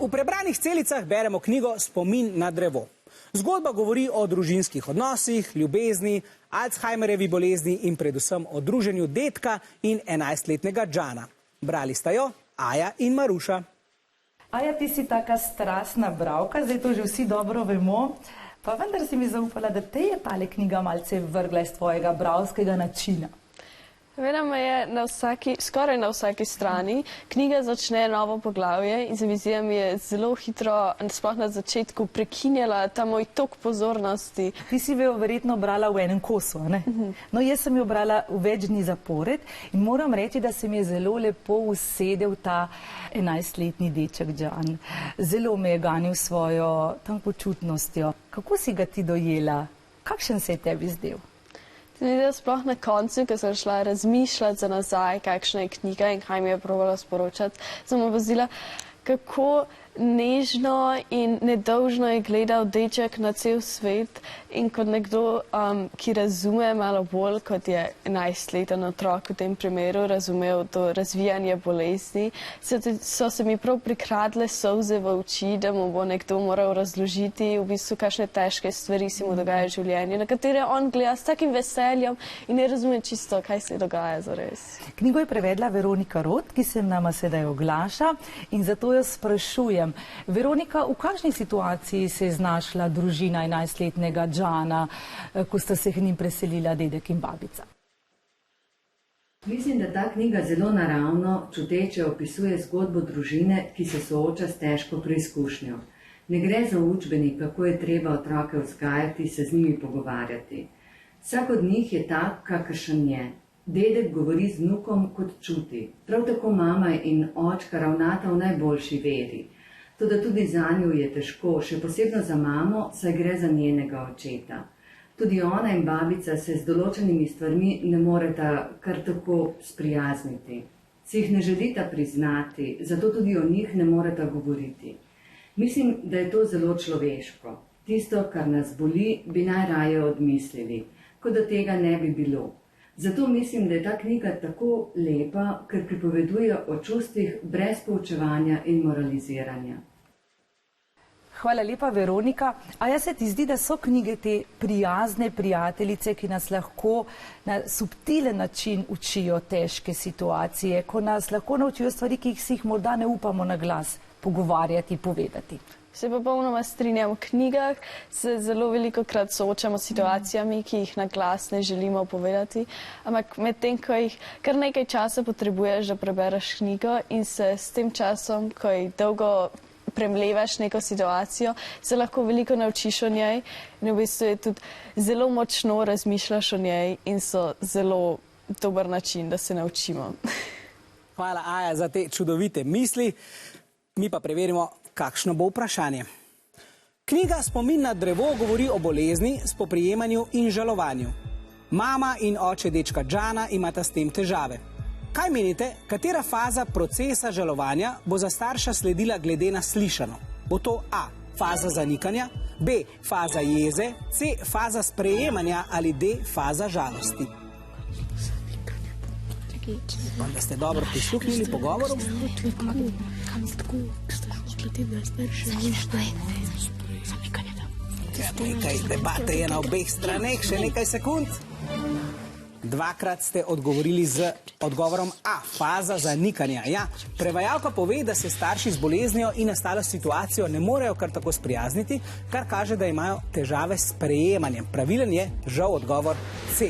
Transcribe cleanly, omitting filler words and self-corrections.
V prebranih celicah beremo knjigo Spomin na drevo. Zgodba govori o družinskih odnosih, ljubezni, Alzheimerjevi bolezni in predvsem o druženju dedka in 11-letnega Džana. Brali sta jo Aja in Maruša. Aja, ti si taka strastna bralka, zdaj to že vsi dobro vemo, pa vendar si mi zaupala, da te je tale knjiga malce vrgla iz tvojega bralskega načina. Verjame je skoraj na vsaki strani. Knjiga začne novo poglavje in se mi zdi, da mi je zelo hitro, sploh na začetku, prekinjala ta moj tok pozornosti. Ti si jo verjetno brala v enem kosu, ne? No, jaz sem jo brala v več dni zapored in moram reči, da se mi je zelo lepo usedel ta 11-letni deček Džan. Zelo me je ganil svojo tankočutnostjo. Kako si ga ti dojela? Kakšen se je tebi zdel? Sploh na koncu, ko sem šla razmišljati za nazaj, kakšna je knjiga in kaj mi je probala sporočati, sem opazila, kako nežno in nedolžno je gledal deček na cel svet in kot nekdo, ki razume malo bolj, kot je 11-leten otrok v tem primeru, razumel to razvijanje bolezni, so se mi prav prikradle solze v oči, da mu bo nekdo moral razložiti v bistvu, kakšne težke stvari se mu dogajajo v življenju, na katere on gleda s takim veseljem in ne razume čisto, kaj se dogaja zares. Knjigo je prevedla Veronika Rot, ki se nama sedaj oglaša in zato jo sprašujem. Veronika, v kakšni situaciji se je znašla družina 11-letnega Džana, ko sta se k njim preselila dedek in babica? Mislim, da ta knjiga zelo naravno, čuteče opisuje zgodbo družine, ki se sooča s težko preizkušnjo. Ne gre za učbenik, kako je treba otroke vzgajati, se z njimi pogovarjati. Vsak od njih je tak, kakršen je. Dedek govori z vnukom, kot čuti. Prav tako mama in očka ravnata v najboljši veri. Toda tudi zanju je težko, še posebno za mamo, saj gre za njenega očeta. Tudi ona in babica se z določenimi stvarmi ne moreta kar tako sprijazniti. Si jih ne želita priznati, zato tudi o njih ne moreta govoriti. Mislim, da je to zelo človeško. Tisto, kar nas boli, bi najraje odmislili, kot da tega ne bi bilo. Zato mislim, da je ta knjiga tako lepa, ker pripoveduje o čustvih brez poučevanja in moraliziranja. Hvala lepa, Veronika. A ja se ti zdi, da so knjige te prijazne prijateljice, ki nas lahko na subtilen način učijo težke situacije, ko nas lahko naučijo stvari, ki si jih morda ne upamo na glas pogovarjati, povedati? Se popolnoma strinjam, v knjigah se zelo velikokrat soočamo s situacijami, ki jih na glas ne želimo povedati, ampak medtem, ko jih kar nekaj časa potrebuješ, da prebereš knjigo in se s tem časom, ko jih dolgo premlevaš neko situacijo, se lahko veliko naučiš o njej in v bistvu je tudi zelo močno razmišljaš o njej in so zelo dober način, da se naučimo. Hvala, Aja, za te čudovite misli. Mi pa preverimo, kakšno bo vprašanje. Knjiga Spomin na drevo govori o bolezni, spoprijemanju in žalovanju. Mama in oče dečka Džana imata s tem težave. Kaj menite, katera faza procesa žalovanja bo za starša sledila glede na slišano? Bo to A. faza zanikanja, B. faza jeze, C. faza sprejemanja ali D. faza žalosti? Upam, da ste dobro prisluhnili pogovoru. Nekaj debate je na obeh straneh, še nekaj sekund. Dvakrat ste odgovorili z odgovorom A, faza zanikanja. Ja, prevajalka pove, da se starši z boleznijo in nastalo situacijo ne morejo kar tako sprijazniti, kar kaže, da imajo težave s sprejemanjem. Pravilen je žal odgovor C.